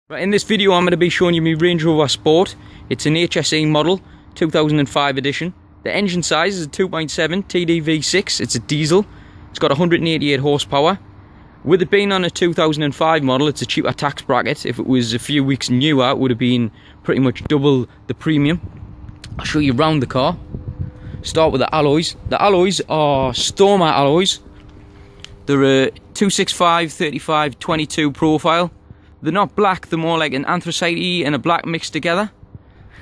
Right, in this video I'm going to be showing you my Range Rover Sport. It's an HSE model, 2005 edition. The engine size is a 2.7 TDV6, it's a diesel. It's got 188 horsepower. With it being on a 2005 model, it's a cheaper tax bracket. If it was a few weeks newer, it would have been pretty much double the premium. I'll show you around the car. Start with the alloys. The alloys are Stormer alloys. They're a 265/35/22 profile. They're not black, they're more like an anthracite and a black mixed together.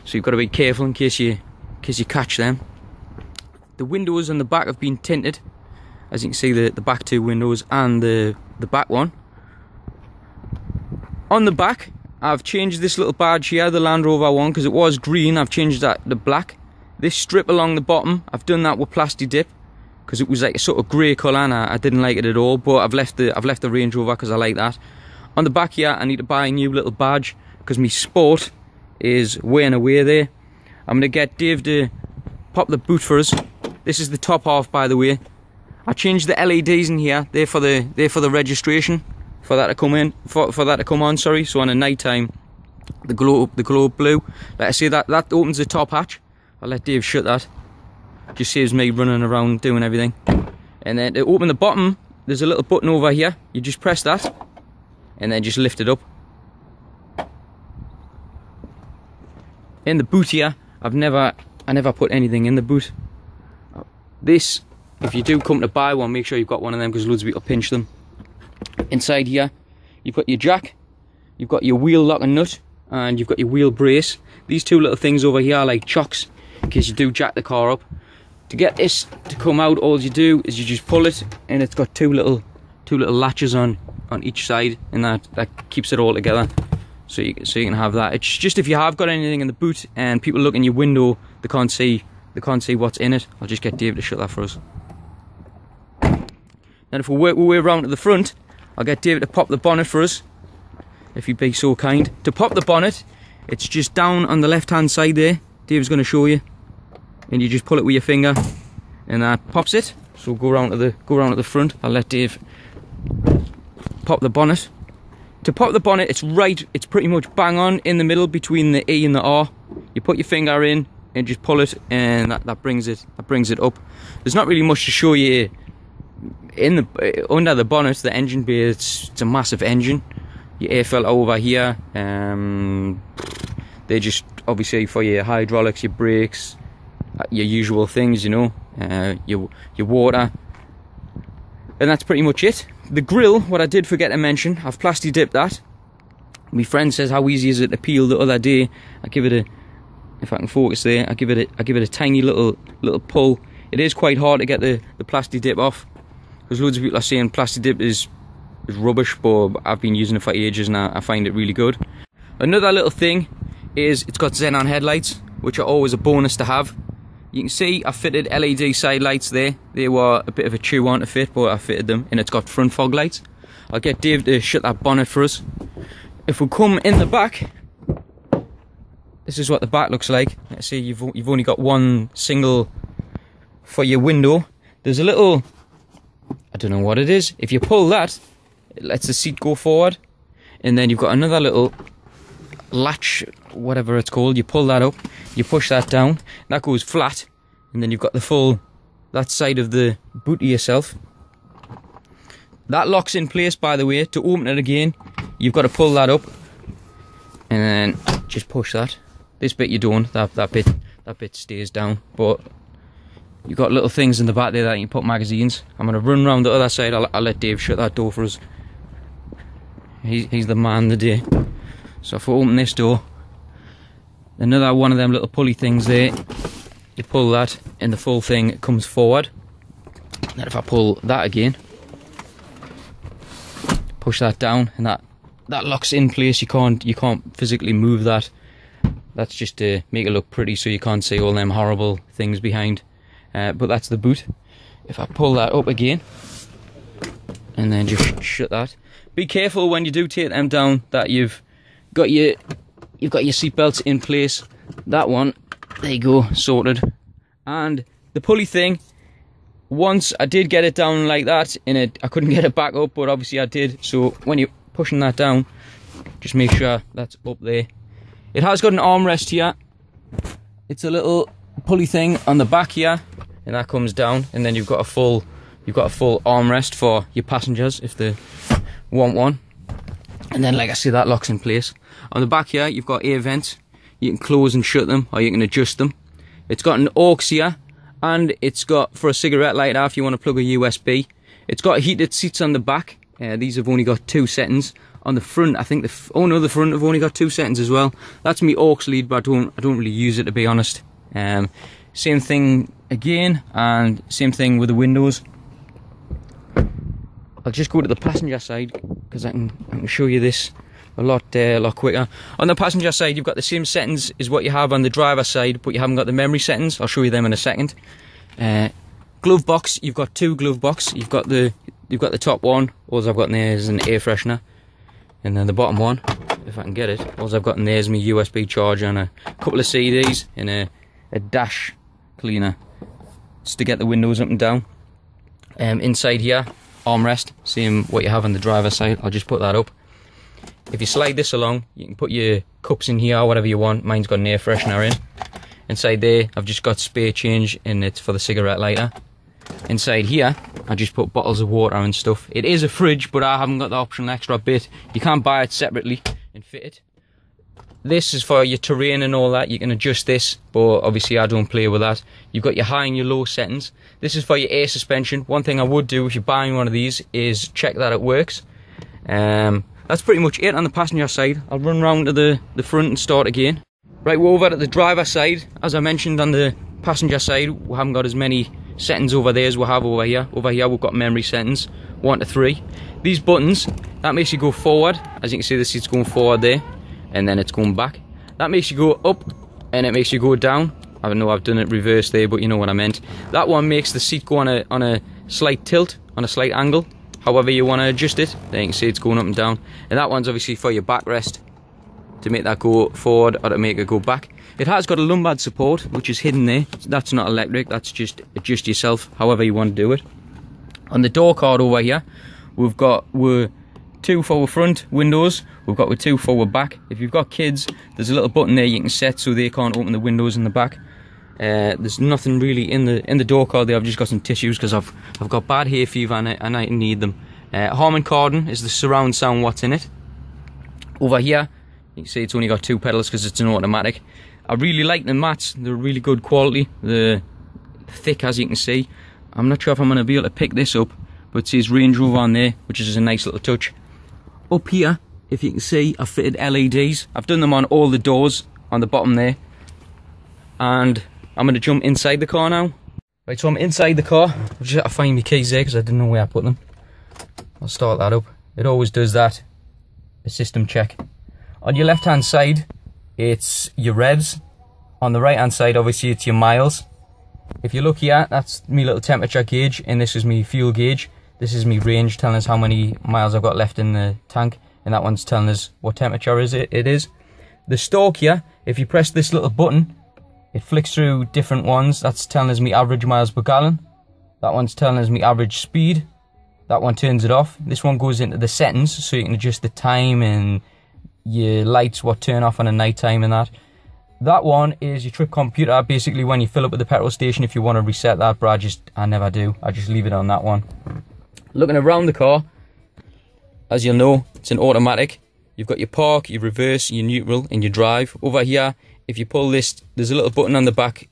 So you've got to be careful in case you catch them. The windows on the back have been tinted. As you can see, the back two windows and the back one. On the back, I've changed this little badge here, the Land Rover one, because it was green. I've changed that to black. This strip along the bottom, I've done that with plasti dip, because it was like a sort of grey colour and I didn't like it at all. But I've left the Range Rover because I like that. On the back here, I need to buy a new little badge because my Sport is wearing away there. I'm going to get Dave to pop the boot for us. This is the top half, by the way. I changed the LEDs in here. They're for the registration, for that to come in, for that to come on. Sorry. So on a night time, the glow blue. Like I say, that opens the top hatch. I'll let Dave shut that. Just saves me running around doing everything. And then to open the bottom, there's a little button over here. You just press that. And then just lift it up. In the boot here, I never put anything in the boot. This, if you do come to buy one, make sure you've got one of them because loads of people pinch them. Inside here, you've got your jack, you've got your wheel lock and nut, and you've got your wheel brace. These two little things over here are like chocks in case you do jack the car up. To get this to come out, all you do is you just pull it, and it's got two little latches on each side, and that keeps it all together. So you can have that. It's just if you have got anything in the boot and people look in your window, they can't see what's in it. I'll just get Dave to shut that for us. Then if we work our way around to the front, I'll get David to pop the bonnet for us, if you'd be so kind. To pop the bonnet, it's just down on the left hand side there. Dave's going to show you, and you just pull it with your finger, and that pops it. So go around to the front. I'll let Dave pop the bonnet. To pop the bonnet, it's pretty much bang on in the middle between the E and the R. You put your finger in and just pull it, and that brings it up. There's not really much to show you under the bonnet. The engine bay, it's a massive engine. Your air filter over here, they're just obviously for your hydraulics, your brakes, your usual things, you know, your water. And that's pretty much it. The grille, what I did forget to mention, I've plasti dipped that. My friend says, how easy is it to peel the other day? I give it a, if I can focus there, I give it a tiny little pull. It is quite hard to get the plasti dip off, because loads of people are saying plasti dip is rubbish, but I've been using it for ages and I find it really good. Another little thing is it's got Xenon headlights, which are always a bonus to have. You can see I fitted LED side lights there. They were a bit of a chew on to fit, but I fitted them, and it's got front fog lights. I'll get Dave to shut that bonnet for us. If we come in the back, this is what the back looks like. Let's see, you've only got one single for your window. There's a little, I don't know what it is. If you pull that, it lets the seat go forward, and then you've got another little latch, whatever it's called. You pull that up, you push that down, that goes flat, and then you've got the full, that side of the boot to yourself. That locks in place, by the way. To open it again, you've got to pull that up and then just push that. This bit you don't, that bit stays down, but you've got little things in the back there that you can put magazines. I'm going to run around the other side. I'll let Dave shut that door for us. He's the man of the day. So if we open this door, another one of them little pulley things there, you pull that and the full thing comes forward. Then if I pull that again, push that down, and that locks in place. You can't physically move that. That's just to make it look pretty, so you can't see all them horrible things behind. But that's the boot. If I pull that up again and then just shut that, be careful when you do take them down that you've got your seat belts in place. That one, there you go, sorted. And the pulley thing, once I did get it down like that, I couldn't get it back up, but obviously I did. So when you're pushing that down, Just make sure that's up there. It has got an armrest here. It's a little pulley thing on the back here, and that comes down, and then you've got a full armrest for your passengers if they want one. And then, like I say, that locks in place. On the back here, you've got air vents. You can close and shut them, or you can adjust them. It's got an aux here, and it's got for a cigarette lighter if you want to plug a USB. It's got heated seats on the back. These have only got 2 settings. On the front, I think the front have only got 2 settings as well. That's me aux lead, but I don't really use it, to be honest. Same thing again, and same thing with the windows. I'll just go to the passenger side because I can show you this a lot quicker. On the passenger side, you've got the same settings as what you have on the driver's side, but you haven't got the memory settings. I'll show you them in a second. Glove box, you've got 2 glove box. You've got the top one. All I've got in there is an air freshener. And then the bottom one, if I can get it, all I've got in there is my USB charger and a couple of CDs and a dash cleaner just to get the windows up and down. Inside here, armrest, same what you have on the driver's side. I'll just put that up. If you slide this along, you can put your cups in here or whatever you want. Mine's got an air freshener in. Inside there, I've just got spare change, and it's for the cigarette lighter. Inside here, I just put bottles of water and stuff. It is a fridge, but I haven't got the optional extra bit. You can't buy it separately and fit it. This is for your terrain and all that. You can adjust this, but obviously I don't play with that. You've got your high and your low settings. This is for your air suspension. One thing I would do if you're buying one of these is check that it works. That's pretty much it on the passenger side. I'll run round to the front and start again. Right, we're over at the driver's side. As I mentioned, on the passenger side, we haven't got as many settings over there as we have over here. Over here we've got memory settings, 1 to 3. These buttons, that makes you go forward. As you can see, the seat's going forward there, and then it's going back. That makes you go up, and it makes you go down. I know I've done it reverse there, but you know what I meant. That one makes the seat go on a slight tilt, on a slight angle, however you want to adjust it. Then you can see it's going up and down. And that one's obviously for your backrest, to make that go forward or to make it go back. It has got a lumbar support, which is hidden there. That's not electric, that's just adjust yourself however you want to do it. On the door card over here, we've got 2 for our front windows, we've got 2 for our back. If you've got kids, there's a little button there you can set so they can't open the windows in the back. There's nothing really in the door card there. I've just got some tissues because I've got bad hay fever and I need them. Harman Kardon is the surround sound what's in it. Over here, you can see it's only got 2 pedals because it's an automatic. I really like the mats, they're really good quality. They're thick, as you can see. I'm not sure if I'm going to be able to pick this up, but it says Range Rover on there, which is a nice little touch. Up here, if you can see, I've fitted LEDs. I've done them on all the doors on the bottom there. And I'm going to jump inside the car now. Right, so I'm inside the car. I've just got to find my keys there because I didn't know where I put them. I'll start that up. It always does that. A system check. On your left hand side, it's your revs. On the right hand side, obviously, it's your miles. If you look here, that's my little temperature gauge, and this is my fuel gauge. This is my range, telling us how many miles I've got left in the tank, and that one's telling us what temperature it is. The stalk here, if you press this little button, it flicks through different ones. That's telling us my average miles per gallon. That one's telling us my average speed. That one turns it off. This one goes into the settings, so you can adjust the time and your lights, what turn off on a night time and that. That one is your trip computer, basically when you fill up at the petrol station. If you want to reset that, but I never do. I just leave it on that one. Looking around the car, as you'll know, it's an automatic. You've got your park, your reverse, your neutral, and your drive. Over here, if you pull this, there's a little button on the back.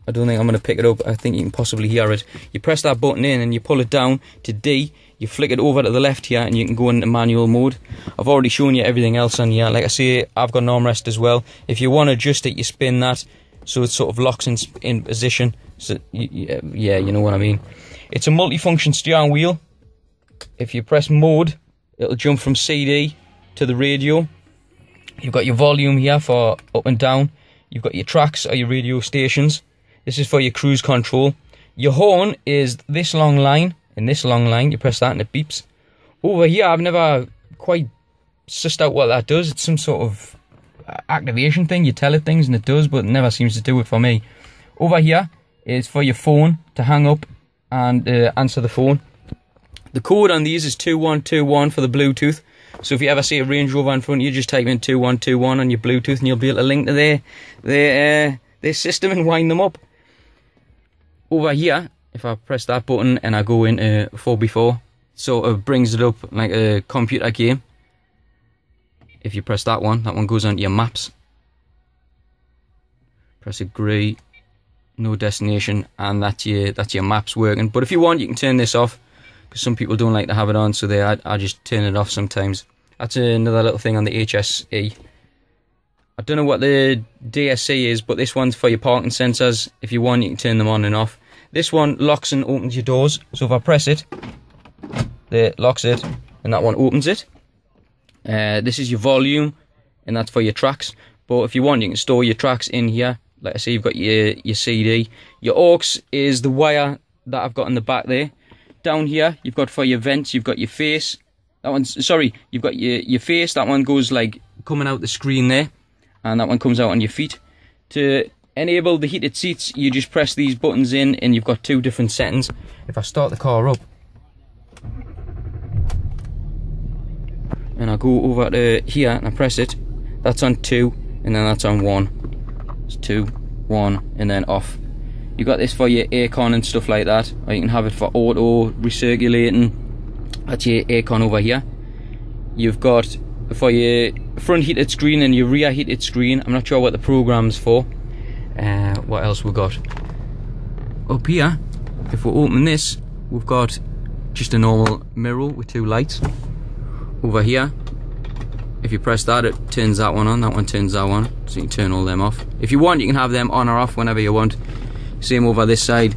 I don't think I'm going to pick it up. I think you can possibly hear it. You press that button in and you pull it down to D. You flick it over to the left here and you can go into manual mode. I've already shown you everything else on here. Like I say, I've got an armrest as well. If you want to adjust it, you spin that so it sort of locks in position. So yeah, you know what I mean. It's a multifunction steering wheel. If you press mode, it'll jump from CD to the radio. You've got your volume here for up and down. You've got your tracks or your radio stations. This is for your cruise control. Your horn is this long line. In this long line, you press that and it beeps. Over here, I've never quite sussed out what that does. It's some sort of activation thing. You tell it things and it does, but it never seems to do it for me. Over here is for your phone to hang up and answer the phone. The code on these is 2121 for the Bluetooth. So if you ever see a Range Rover in front of you, just type in 2121 on your Bluetooth and you'll be able to link to their system and wind them up. Over here, if I press that button and I go into 4x4, sort of brings it up like a computer game. If you press that one goes onto your maps. Press agree, no destination, and that's your maps working. But if you want, you can turn this off, because some people don't like to have it on, so I just turn it off sometimes. That's another little thing on the HSE. I don't know what the DSC is, but this one's for your parking sensors. If you want, you can turn them on and off. This one locks and opens your doors, so if I press it, it locks it, and that one opens it. This is your volume, and that's for your tracks. But if you want, you can store your tracks in here. Like I say, you've got your CD. Your aux is the wire that I've got in the back there. Down here, you've got for your vents, you've got your face. That one's, sorry, you've got your face. That one goes like coming out the screen there, and that one comes out on your feet. To enable the heated seats, you just press these buttons in, and you've got two different settings. If I start the car up, and I go over to here and I press it, that's on 2, and then that's on 1. It's 2, 1, and then off. You got this for your aircon and stuff like that, or you can have it for auto recirculating. That's your aircon over here. You've got for your front heated screen and your rear heated screen. I'm not sure what the program's for. What else we got? Up here, if we open this, we've got just a normal mirror with 2 lights. Over here, if you press that, it turns that one on, that one turns that one, so you can turn all them off. If you want, you can have them on or off whenever you want. Same over this side,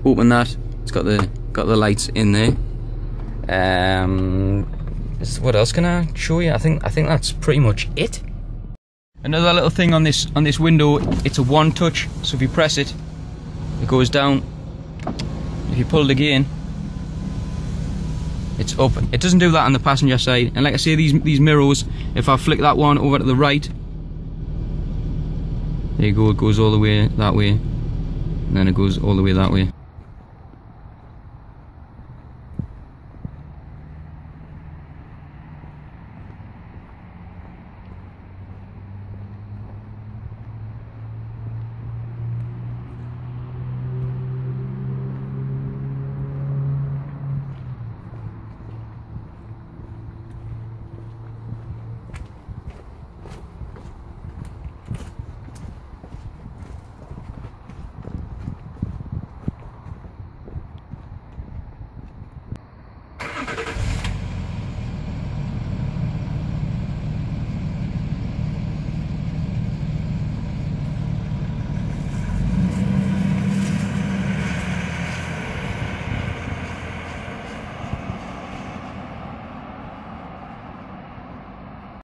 open that, it's got the lights in there. What else can I show you? I think that's pretty much it. Another little thing on this window, it's a one touch, so if you press it, it goes down. If you pull it again, it's up. It doesn't do that on the passenger side. And like I say, these mirrors, if I flick that one over to the right, there you go, it goes all the way that way, and then it goes all the way that way.